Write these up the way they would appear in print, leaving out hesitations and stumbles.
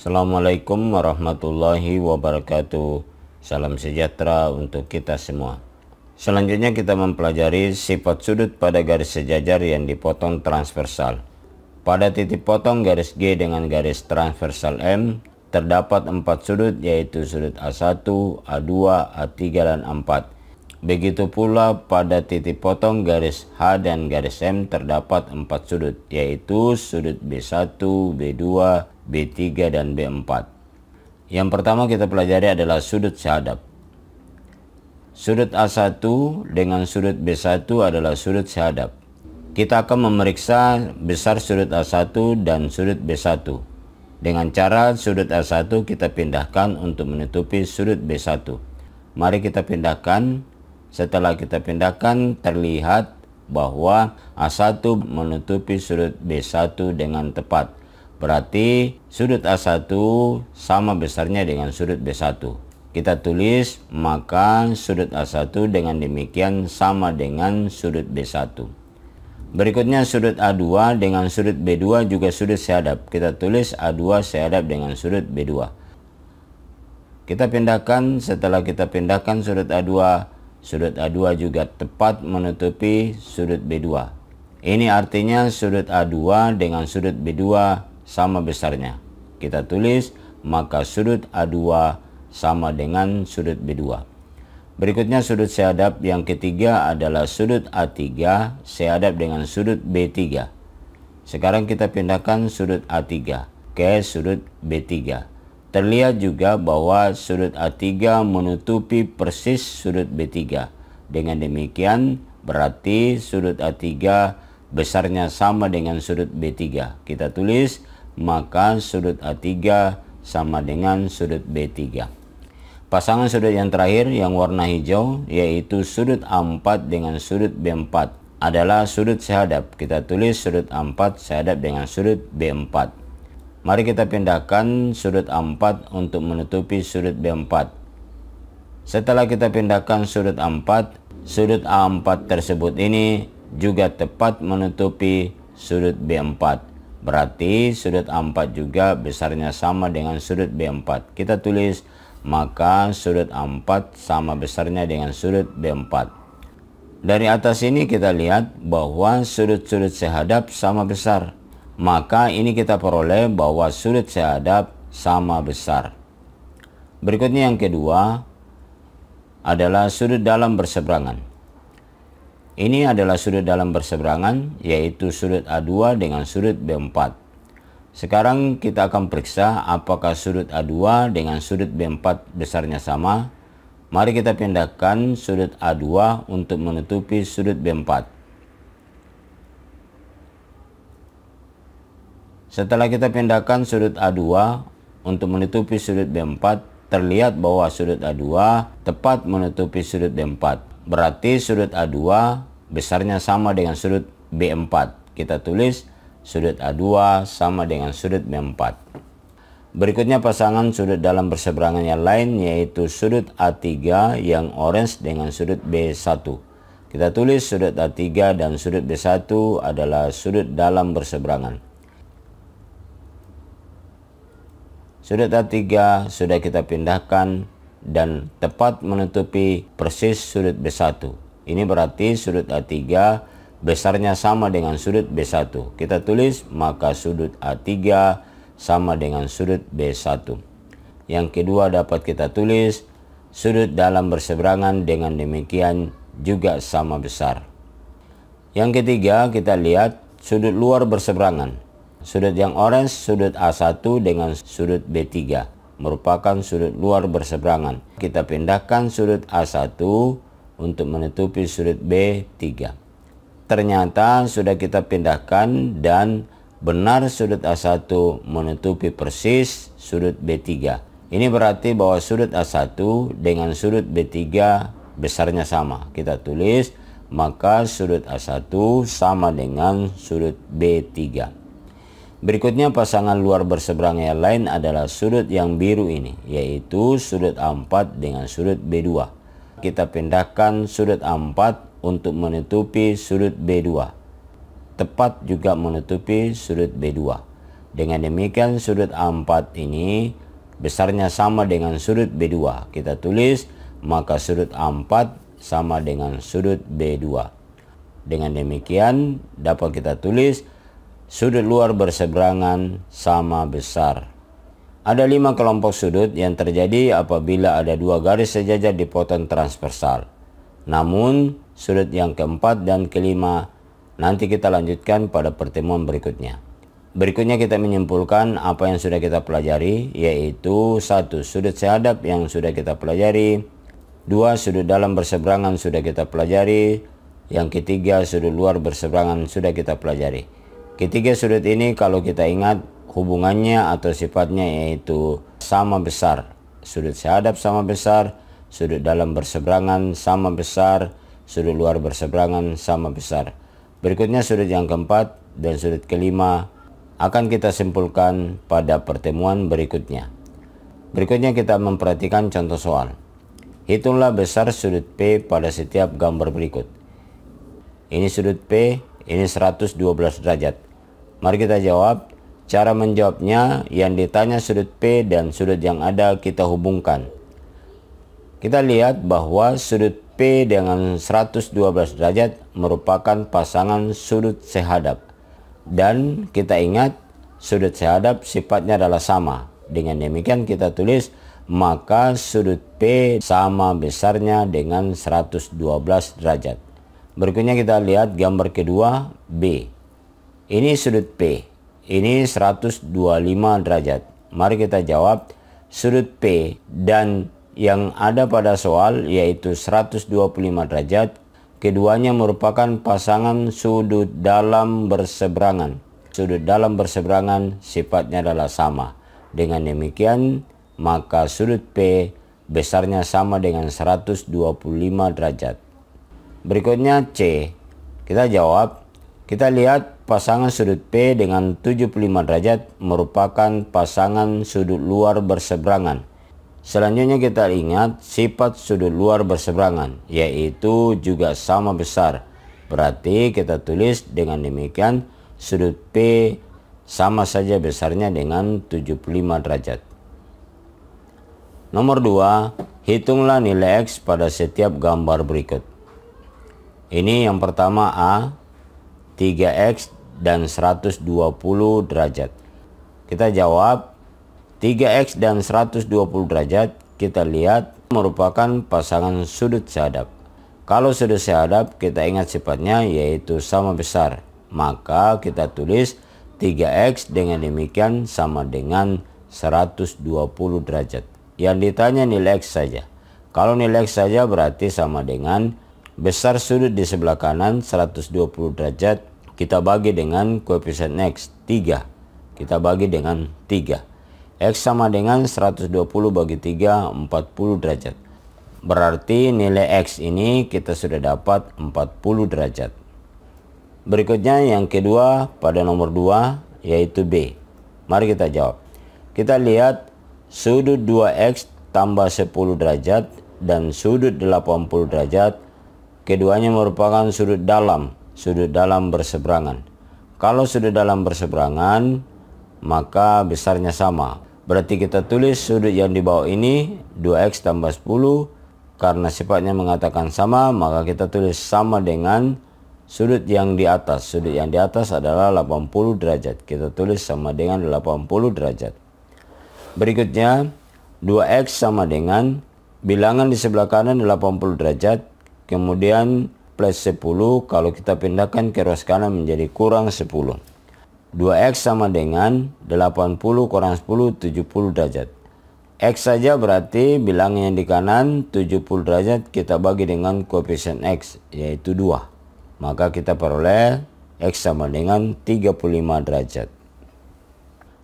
Assalamualaikum warahmatullahi wabarakatuh. Salam sejahtera untuk kita semua. Selanjutnya kita mempelajari sifat sudut pada garis sejajar yang dipotong transversal. Pada titik potong garis G dengan garis transversal M, terdapat 4 sudut, yaitu sudut A1, A2, A3, dan A4. Begitu pula pada titik potong garis H dan garis M terdapat 4 sudut, yaitu sudut B1, B2, B3, dan B4. Yang pertama kita pelajari adalah sudut sehadap. Sudut A1 dengan sudut B1 adalah sudut sehadap. Kita akan memeriksa besar sudut A1 dan sudut B1. Dengan cara sudut A1 kita pindahkan untuk menutupi sudut B1. Mari kita pindahkan. Setelah kita pindahkan, terlihat bahwa A1 menutupi sudut B1 dengan tepat. Berarti sudut A1 sama besarnya dengan sudut B1. Kita tulis, maka sudut A1 dengan demikian sama dengan sudut B1. Berikutnya sudut A2 dengan sudut B2 juga sudut sehadap. Kita tulis A2 sehadap dengan sudut B2. Kita pindahkan, setelah kita pindahkan sudut A2 juga tepat menutupi sudut B2. Ini artinya sudut A2 dengan sudut B2 sama besarnya. Kita tulis, maka sudut A2 sama dengan sudut B2. Berikutnya sudut sehadap yang ketiga adalah sudut A3 sehadap dengan sudut B3. Sekarang kita pindahkan sudut A3 ke sudut B3. Terlihat juga bahwa sudut A3 menutupi persis sudut B3. Dengan demikian berarti sudut A3 besarnya sama dengan sudut B3. Kita tulis, maka sudut A3 sama dengan sudut B3. Pasangan sudut yang terakhir yang warna hijau, yaitu sudut A4 dengan sudut B4, adalah sudut sehadap. Kita tulis sudut A4 sehadap dengan sudut B4. Mari kita pindahkan sudut A4 untuk menutupi sudut B4. Setelah kita pindahkan sudut A4, sudut A4 tersebut ini juga tepat menutupi sudut B4. Berarti sudut A4 juga besarnya sama dengan sudut B4. Kita tulis, maka sudut A4 sama besarnya dengan sudut B4. Dari atas ini kita lihat bahwa sudut-sudut sehadap sama besar. Maka ini kita peroleh bahwa sudut sehadap sama besar. Berikutnya yang kedua adalah sudut dalam berseberangan. Ini adalah sudut dalam berseberangan, yaitu sudut A2 dengan sudut B4. Sekarang kita akan periksa apakah sudut A2 dengan sudut B4 besarnya sama. Mari kita pindahkan sudut A2 untuk menutupi sudut B4. Setelah kita pindahkan sudut A2 untuk menutupi sudut B4, terlihat bahwa sudut A2 tepat menutupi sudut B4. Berarti sudut A2 besarnya sama dengan sudut B4. Kita tulis sudut A2 sama dengan sudut B4. Berikutnya pasangan sudut dalam berseberangan yang lain, yaitu sudut A3 yang orange dengan sudut B1. Kita tulis sudut A3 dan sudut B1 adalah sudut dalam berseberangan. Sudut A3 sudah kita pindahkan dan tepat menutupi persis sudut B1. Ini berarti sudut A3 besarnya sama dengan sudut B1. Kita tulis, maka sudut A3 sama dengan sudut B1. Yang kedua dapat kita tulis, sudut dalam berseberangan dengan demikian juga sama besar. Yang ketiga kita lihat sudut luar berseberangan. Sudut yang orange, sudut A1 dengan sudut B3 merupakan sudut luar berseberangan. Kita pindahkan sudut A1 untuk menutupi sudut B3. Ternyata sudah kita pindahkan dan benar sudut A1 menutupi persis sudut B3. Ini berarti bahwa sudut A1 dengan sudut B3 besarnya sama. Kita tulis, maka sudut A1 sama dengan sudut B3. Berikutnya pasangan luar berseberangan yang lain adalah sudut yang biru ini, yaitu sudut A4 dengan sudut B2. Kita pindahkan sudut A4 untuk menutupi sudut B2. Tepat juga menutupi sudut B2. Dengan demikian sudut A4 ini besarnya sama dengan sudut B2. Kita tulis maka sudut A4 sama dengan sudut B2. Dengan demikian dapat kita tulis sudut luar berseberangan sama besar. Ada 5 kelompok sudut yang terjadi apabila ada 2 garis sejajar dipotong transversal. Namun sudut yang keempat dan kelima nanti kita lanjutkan pada pertemuan berikutnya. Berikutnya kita menyimpulkan apa yang sudah kita pelajari, yaitu 1. Sudut sehadap yang sudah kita pelajari. 2. Sudut dalam berseberangan sudah kita pelajari. Yang ketiga, sudut luar berseberangan sudah kita pelajari. Ketiga sudut ini kalau kita ingat hubungannya atau sifatnya yaitu sama besar. Sudut sehadap sama besar, sudut dalam berseberangan sama besar, sudut luar berseberangan sama besar. Berikutnya sudut yang keempat dan sudut kelima akan kita simpulkan pada pertemuan berikutnya. Berikutnya kita memperhatikan contoh soal. Hitunglah besar sudut P pada setiap gambar berikut. Ini sudut P, ini 112 derajat. Mari kita jawab. Cara menjawabnya, yang ditanya sudut P dan sudut yang ada kita hubungkan. Kita lihat bahwa sudut P dengan 112 derajat merupakan pasangan sudut sehadap. Dan kita ingat sudut sehadap sifatnya adalah sama. Dengan demikian kita tulis maka sudut P sama besarnya dengan 112 derajat. Berikutnya kita lihat gambar kedua B. Ini sudut P. Ini 125 derajat. Mari kita jawab sudut P dan yang ada pada soal yaitu 125 derajat. Keduanya merupakan pasangan sudut dalam berseberangan. Sudut dalam berseberangan sifatnya adalah sama. Dengan demikian maka sudut P besarnya sama dengan 125 derajat. Berikutnya C. Kita jawab. Kita lihat pasangan sudut P dengan 75 derajat merupakan pasangan sudut luar berseberangan. Selanjutnya kita ingat sifat sudut luar berseberangan, yaitu juga sama besar. Berarti kita tulis dengan demikian sudut P sama saja besarnya dengan 75 derajat. Nomor 2, hitunglah nilai X pada setiap gambar berikut. Ini yang pertama A, 3X dan 120 derajat. Kita jawab 3X dan 120 derajat kita lihat merupakan pasangan sudut sehadap. Kalau sudut sehadap kita ingat sifatnya yaitu sama besar. Maka kita tulis 3X dengan demikian sama dengan 120 derajat. Yang ditanya nilai X saja. Kalau nilai X saja berarti sama dengan besar sudut di sebelah kanan 120 derajat kita bagi dengan koefisien X 3. Kita bagi dengan 3. X sama dengan 120 bagi 3 40 derajat. Berarti nilai X ini kita sudah dapat 40 derajat. Berikutnya yang kedua pada nomor 2 yaitu B. Mari kita jawab. Kita lihat sudut 2X tambah 10 derajat dan sudut 80 derajat. Keduanya merupakan sudut dalam berseberangan. Kalau sudut dalam berseberangan, maka besarnya sama. Berarti kita tulis sudut yang di bawah ini 2X tambah 10. Karena sifatnya mengatakan sama, maka kita tulis sama dengan sudut yang di atas. Sudut yang di atas adalah 80 derajat. Kita tulis sama dengan 80 derajat. Berikutnya, 2X sama dengan bilangan di sebelah kanan 80 derajat. Kemudian plus 10 kalau kita pindahkan ke ruas kanan menjadi kurang 10. 2X sama dengan 80 kurang 10 70 derajat. X saja berarti bilangan yang di kanan 70 derajat kita bagi dengan koefisien X yaitu 2. Maka kita peroleh X sama dengan 35 derajat.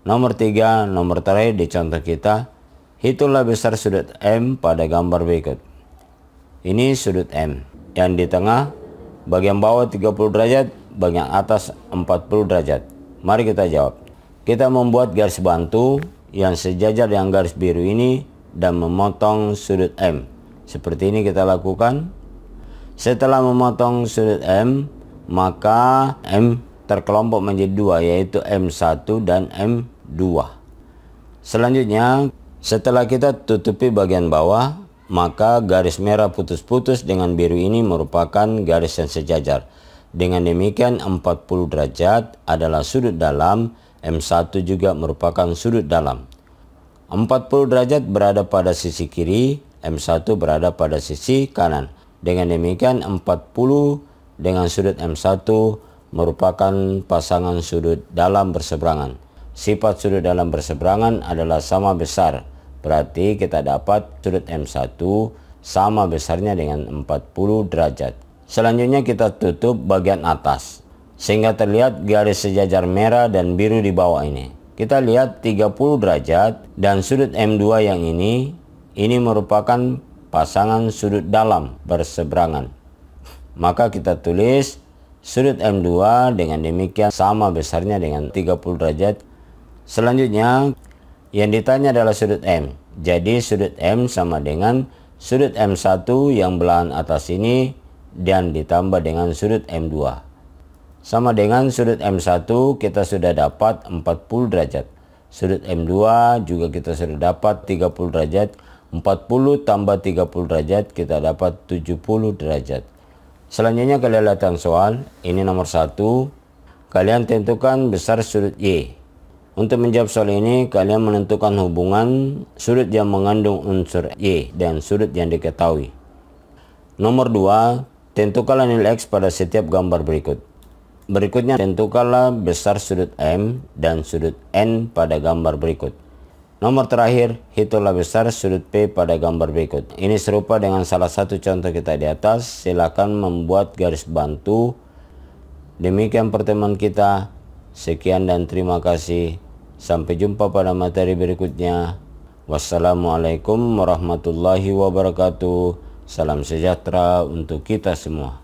Nomor 3, nomor terakhir di contoh kita. Hitunglah besar sudut M pada gambar berikut. Ini sudut M. Yang di tengah, bagian bawah 30 derajat, bagian atas 40 derajat. Mari kita jawab. Kita membuat garis bantu yang sejajar dengan garis biru ini dan memotong sudut M. Seperti ini kita lakukan. Setelah memotong sudut M, maka M terkelompok menjadi dua, yaitu M1 dan M2. Selanjutnya, setelah kita tutupi bagian bawah, maka garis merah putus-putus dengan biru ini merupakan garis yang sejajar. Dengan demikian 40 derajat adalah sudut dalam, M1 juga merupakan sudut dalam. 40 derajat berada pada sisi kiri, M1 berada pada sisi kanan. Dengan demikian 40 dengan sudut M1 merupakan pasangan sudut dalam berseberangan. Sifat sudut dalam berseberangan adalah sama besar. Berarti kita dapat sudut M1 sama besarnya dengan 40 derajat. Selanjutnya kita tutup bagian atas, sehingga terlihat garis sejajar merah dan biru di bawah ini. Kita lihat 30 derajat dan sudut M2 yang ini merupakan pasangan sudut dalam berseberangan. Maka kita tulis sudut M2 dengan demikian sama besarnya dengan 30 derajat. Selanjutnya yang ditanya adalah sudut M. Jadi sudut M sama dengan sudut M1 yang belahan atas ini dan ditambah dengan sudut M2. Sama dengan sudut M1 kita sudah dapat 40 derajat. Sudut M2 juga kita sudah dapat 30 derajat. 40 tambah 30 derajat kita dapat 70 derajat. Selanjutnya kalian lihat soal. Ini nomor 1. Kalian tentukan besar sudut Y. Untuk menjawab soal ini, kalian menentukan hubungan sudut yang mengandung unsur Y dan sudut yang diketahui. Nomor 2. Tentukanlah nilai X pada setiap gambar berikut. Berikutnya, tentukanlah besar sudut M dan sudut N pada gambar berikut. Nomor terakhir, hitunglah besar sudut P pada gambar berikut. Ini serupa dengan salah satu contoh kita di atas. Silakan membuat garis bantu. Demikian pertemuan kita. Sekian dan terima kasih. Sampai jumpa pada materi berikutnya. Wassalamualaikum warahmatullahi wabarakatuh. Salam sejahtera untuk kita semua.